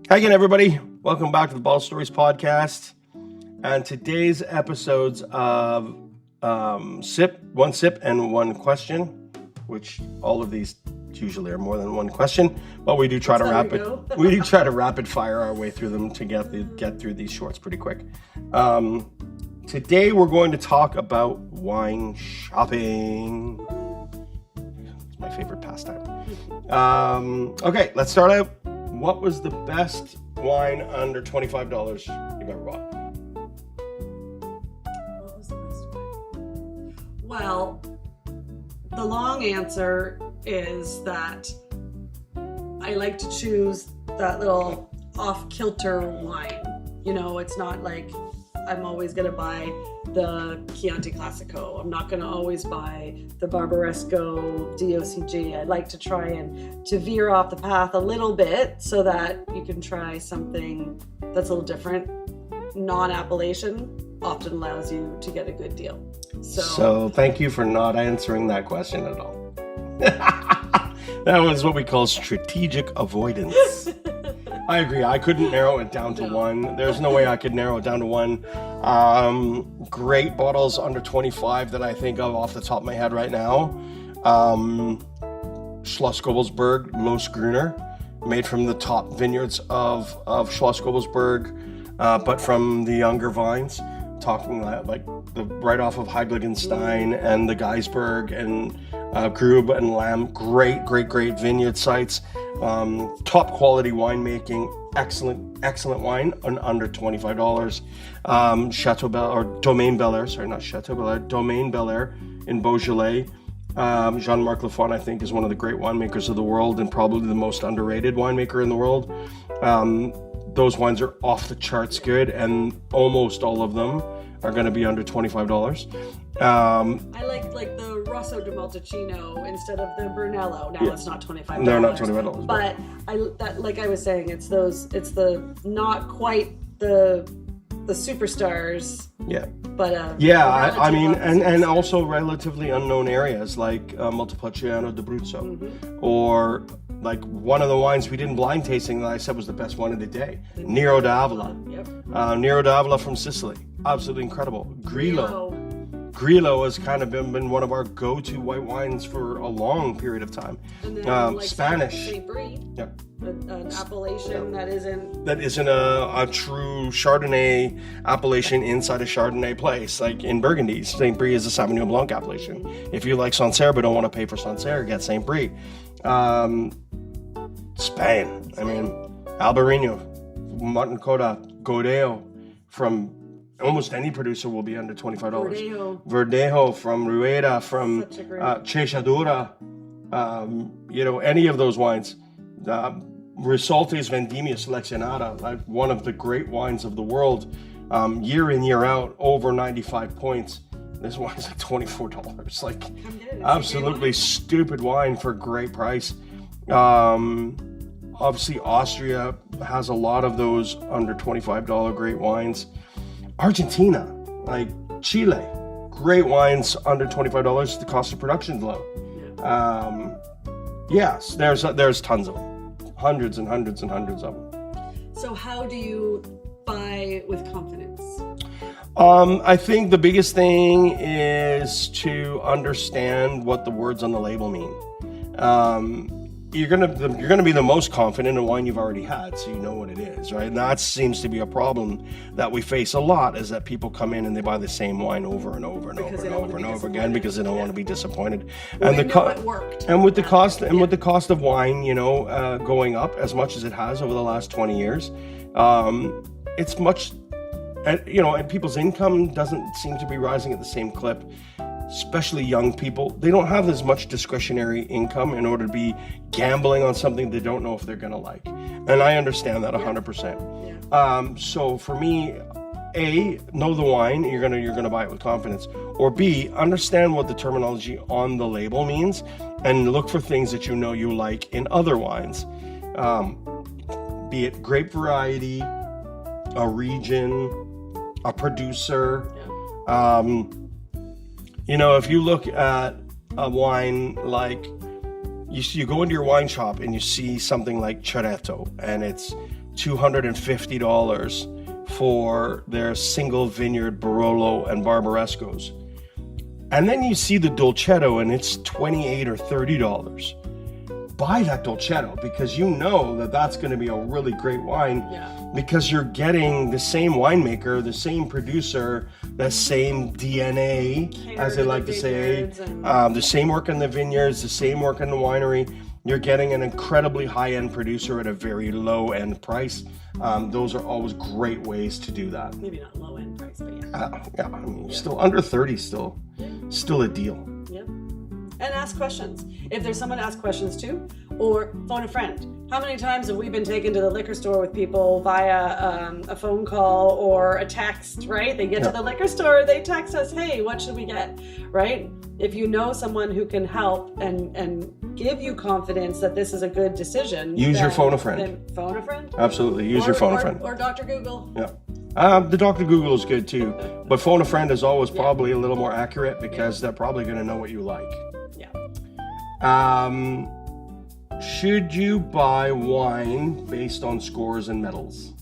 Hi again, everybody. Welcome back to the Ball Stories podcast. And today's episodes of One Sip and One Question, which all of these usually are more than one question, but we do try to rapid fire our way through them to get through these shorts pretty quick. Today we're going to talk about wine shopping. It's my favorite pastime. Okay, let's start out. What was the best wine under $25 you've ever bought? What was the best wine? Well, the long answer is that I like to choose that little off-kilter wine. You know, it's not like I'm always going to buy the Chianti Classico. I'm not going to always buy the Barbaresco DOCG. I like to try and to veer off the path a little bit so that you can try something that's a little different. Non-appellation often allows you to get a good deal. So thank you for not answering that question at all. That was what we call strategic avoidance. I agree. I couldn't narrow it down to one. There's no way I could narrow it down to one. Great bottles under 25 that I think of off the top of my head right now. Schloss Gobelsberg, Los Gruner, made from the top vineyards of Schloss Gobelsberg, but from the younger vines, talking like the right off of Heiligenstein and the Geisberg and Grube and Lamb. Great vineyard sites. Top quality winemaking, excellent wine on under $25. Chateau Bel or Domaine Bel Air, sorry, not Chateau Bel Air, Domaine Bel Air in Beaujolais. Jean-Marc Lafon, I think, is one of the great winemakers of the world and probably the most underrated winemaker in the world. Those wines are off the charts good, and almost all of them are going to be under $25. I like the Rosso di Montalcino instead of the Brunello. Now it's not $25. No, not $25. But like I was saying, it's the not quite the superstars. Yeah. But I mean, and also relatively unknown areas like Montepulciano d'Abruzzo, or like one of the wines we did in blind tasting that I said was the best one of the day, Nero d'Avola. Yep. Nero d'Avola from Sicily, absolutely incredible. Grillo has kind of been one of our go-to white wines for a long period of time. And then, Spanish. Saint Brie, Yep. an appellation that isn't a true Chardonnay appellation inside a Chardonnay place, like in Burgundy. Saint Brie is a Sauvignon Blanc appellation. If you like Sancerre but don't want to pay for Sancerre, get Saint Brie. Spain. I mean, Albarino, Martin Coda, Godeo from almost any producer will be under $25. Verdejo from Rueda, from Chechadura, any of those wines. Risolte's Vendimia Selezionata, like one of the great wines of the world, year in, year out, over 95 points. This wine's like $24. Like, absolutely stupid wine for a great price. Obviously, Austria has a lot of those under $25 great wines. Argentina, like Chile, great wines under $25. The cost of production is low. Yes, there's tons of them, hundreds and hundreds and hundreds of them. So how do you buy with confidence? I think the biggest thing is to understand what the words on the label mean. You're gonna be the most confident in wine you've already had, so you know what it is, right? And that seems to be a problem that we face a lot, is that people come in and they buy the same wine over and over and over and over and over again because they don't want to be disappointed. And it worked. And with the cost of wine, going up as much as it has over the last 20 years, it's much, and people's income doesn't seem to be rising at the same clip. Especially young people, they don't have as much discretionary income in order to be gambling on something they don't know if they're gonna like. And I understand that 100%. So for me, A, know the wine, you're gonna buy it with confidence. Or B, understand what the terminology on the label means and look for things that you like in other wines. Be it grape variety, a region, a producer. If you look at a wine like, you go into your wine shop and you see something like Ceretto and it's $250 for their single vineyard Barolo and Barbarescos. And then you see the Dolcetto and it's $28 or $30. Buy that Dolcetto because you know that that's going to be a really great wine, because you're getting the same winemaker, the same producer, the same DNA, as they like to say, the same work in the vineyards, the same work in the winery. You're getting an incredibly high-end producer at a very low-end price. Those are always great ways to do that. Maybe not low-end price, but I mean, still under 30, still a deal. Yep. And ask questions. If there's someone to ask questions to, or phone a friend. How many times have we been taken to the liquor store with people via a phone call or a text, right? They get to the liquor store, they text us, hey, what should we get, right? If you know someone who can help and give you confidence that this is a good decision, use your phone a friend. Then phone a friend. Absolutely, use your phone a friend. Or Dr. Google. Yeah. The Dr. Google is good too, but phone a friend is always probably a little more accurate because they're probably going to know what you like. Yeah. Should you buy wine based on scores and medals?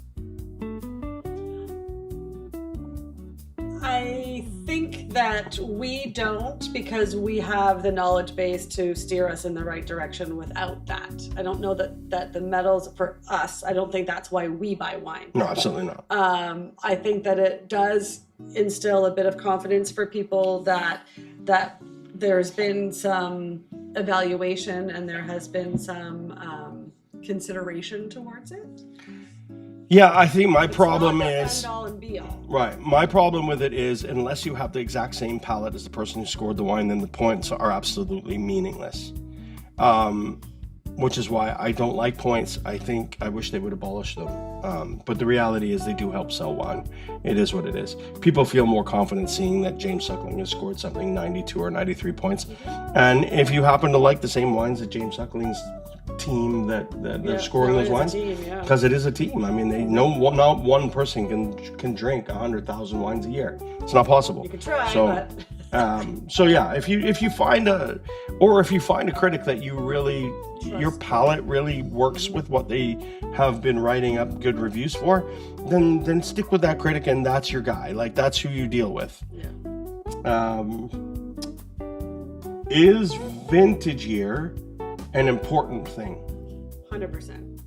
I think that we don't, because we have the knowledge base to steer us in the right direction without that. I don't know that the medals for us, I don't think that's why we buy wine. No, absolutely not. I think that it does instill a bit of confidence for people that there's been some evaluation and there has been some consideration towards it. Yeah, I think my problem is end all and be all. right. My problem with it is unless you have the exact same palate as the person who scored the wine, then the points are absolutely meaningless. Which is why I don't like points. I wish they would abolish them. But the reality is they do help sell wine. It is what it is. People feel more confident seeing that James Suckling has scored something 92 or 93 points. And if you happen to like the same wines that James Suckling's team that they're scoring those wines, because it is a team. I mean, not one person can drink 100,000 wines a year. It's not possible. You can try, but... so yeah, if you find a critic that you really your palate really works with what they have been writing up good reviews for, then stick with that critic and that's your guy. Like that's who you deal with. Yeah. Is vintage year an important thing? 100%.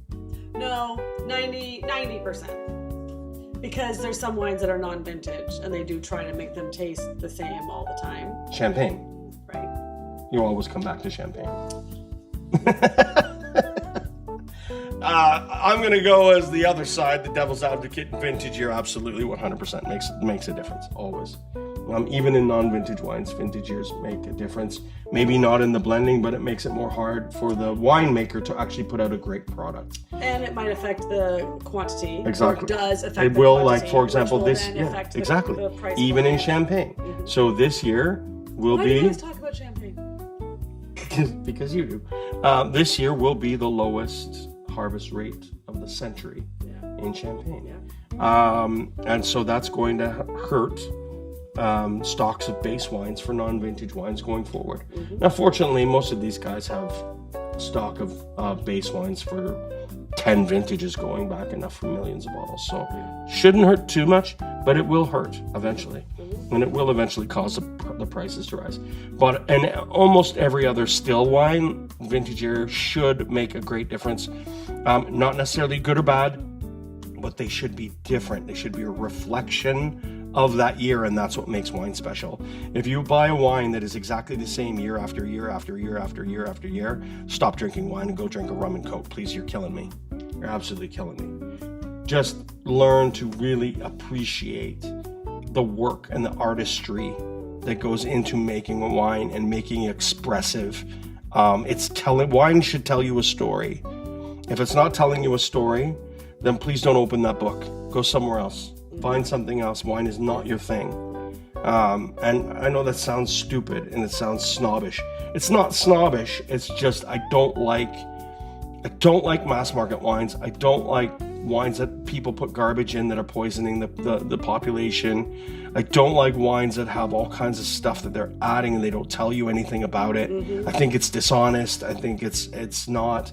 No, 90%. Because there's some wines that are non-vintage and they do try to make them taste the same all the time. Champagne. Right. You always come back to champagne. I'm going to go as the other side, the devil's advocate. Vintage year absolutely 100% makes a difference, always. Even in non-vintage wines, vintage years make a difference. Maybe not in the blending, but it makes it more hard for the winemaker to actually put out a great product. And it might affect the quantity. Exactly. Or it does affect the quantity. Like, for example, this, exactly. The price even in champagne. Mm-hmm. So this year will be... Why do you guys talk about champagne? Because you do. This year will be the lowest harvest rate of the century in Champagne. Yeah. And so that's going to hurt stocks of base wines for non-vintage wines going forward. Mm-hmm. Now, fortunately, most of these guys have stock of base wines for 10 vintages going back enough for millions of bottles. So shouldn't hurt too much, but it will hurt eventually. Mm-hmm. And it will eventually cause the prices to rise. But in almost every other still wine, vintage year should make a great difference. Not necessarily good or bad, but they should be different. They should be a reflection of that year, and that's what makes wine special. If you buy a wine that is exactly the same year after year after year after year after year, stop drinking wine and go drink a rum and coke. Please, you're killing me. You're absolutely killing me. Just learn to really appreciate the work and the artistry that goes into making a wine and making it expressive. Wine should tell you a story. If it's not telling you a story, then please don't open that book. Go somewhere else. Find something else. Wine is not your thing. And I know that sounds stupid and it sounds snobbish. It's not snobbish. It's just I don't like mass market wines. I don't like wines that people put garbage in that are poisoning the population. I don't like wines that have all kinds of stuff that they're adding and they don't tell you anything about it. Mm-hmm. I think it's dishonest. I think it's not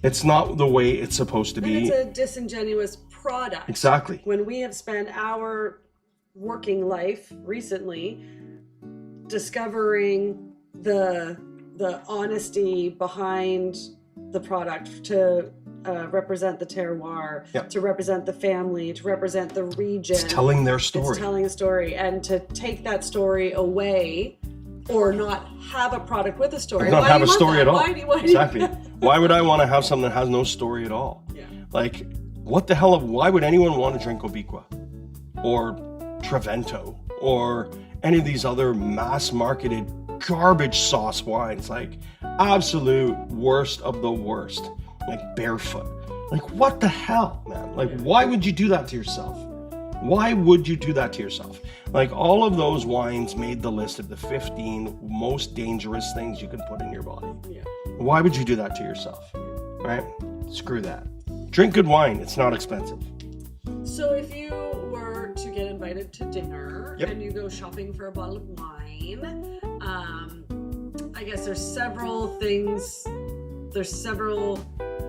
It's not the way it's supposed to And be. it's a disingenuous product. Exactly. When we have spent our working life recently discovering the honesty behind the product to represent the terroir, Yep. to represent the family, to represent the region. It's telling their story. It's telling a story, and to take that story away or not have a product with a story. Not Why have do a you want story that? at all. Why do you Exactly. Why would I want to have something that has no story at all? Yeah. Like, what the hell? Why would anyone want to drink Obiqua or Trevento or any of these other mass-marketed garbage sauce wines? Like, absolute worst of the worst. Like Barefoot. Like, what the hell, man? Like, why would you do that to yourself? Why would you do that to yourself? Like, all of those wines made the list of the 15 most dangerous things you can put in your body. Yeah. Why would you do that to yourself? Right? Screw that. Drink good wine. It's not expensive. So if you were to get invited to dinner Yep. and you go shopping for a bottle of wine, I guess there's several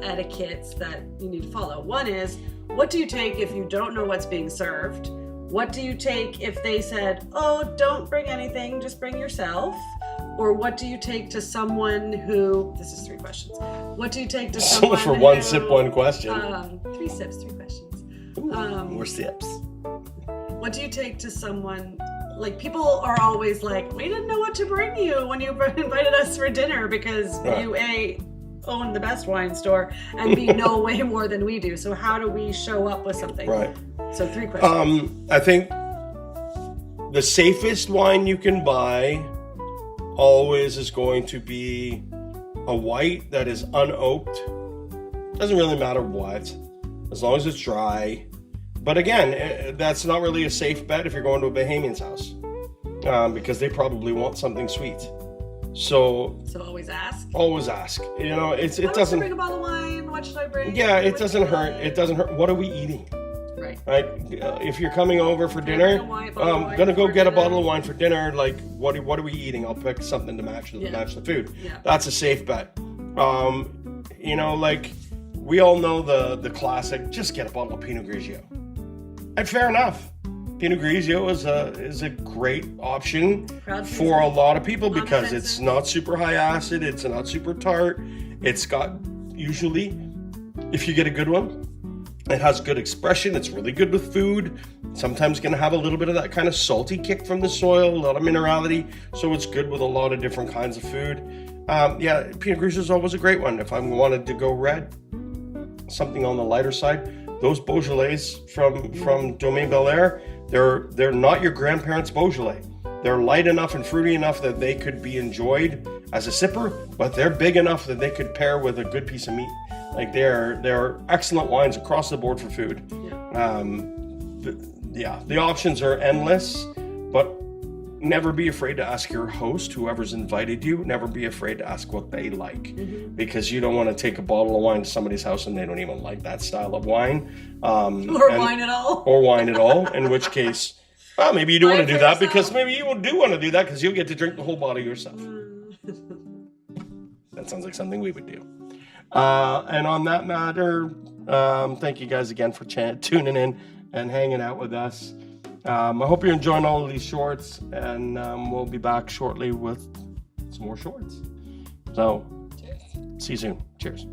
etiquettes that you need to follow. One is, what do you take if you don't know what's being served? What do you take if they said, oh, don't bring anything, just bring yourself? Or what do you take to someone who, this is 3 questions. What do you take to So someone for one who- sip, one question. 3 sips, 3 questions. More sips. What do you take to someone, like, people are always like, we didn't know what to bring you when you invited us for dinner because Right. you A, own the best wine store, and B, know way more than we do. So how do we show up with something? Right. So 3 questions. I think the safest wine you can buy always is going to be a white that is unoaked. Doesn't really matter what, as long as it's dry. But again, that's not really a safe bet if you're going to a Bahamian's house, because they probably want something sweet. So So always ask. always ask. You know, it Why don't you doesn't. bring a bottle of wine? What should I bring? Yeah, it What doesn't should hurt. I- It doesn't hurt. What are we eating? Right. Right? If you're coming over for Bring dinner, a wine, bottle of wine gonna go for get a dinner. bottle of wine for dinner. Like, what are we eating? I'll pick something to match Yeah. the food. Yeah. That's a safe bet. You know, like, we all know the classic. Just get a bottle of Pinot Grigio. And fair enough. Pinot Grigio is a great option Proud for a season. lot of people because Offensive. it's not super high acid. It's not super tart. It's got, usually, if you get a good one, it has good expression. It's really good with food. Sometimes going to have a little bit of that kind of salty kick from the soil, a lot of minerality. So it's good with a lot of different kinds of food. Yeah, Pinot Grigio is always a great one. If I wanted to go red, something on the lighter side, those Beaujolais from Domaine Bel Air, they're not your grandparents' Beaujolais. They're light enough and fruity enough that they could be enjoyed as a sipper, but they're big enough that they could pair with a good piece of meat. Like they're excellent wines across the board for food. Yeah. The options are endless, but never be afraid to ask your host, whoever's invited you. Never be afraid to ask what they like, because you don't want to take a bottle of wine to somebody's house and they don't even like that style of wine, Or wine at all. or wine at all. In which case, well, maybe you do Buy want it to do for that yourself. because maybe you do want to do that because you'll get to drink the whole bottle yourself. That sounds like something we would do. And on that matter, thank you guys again for tuning in and hanging out with us. I hope you're enjoying all of these shorts, and we'll be back shortly with some more shorts. So, see you soon. Cheers.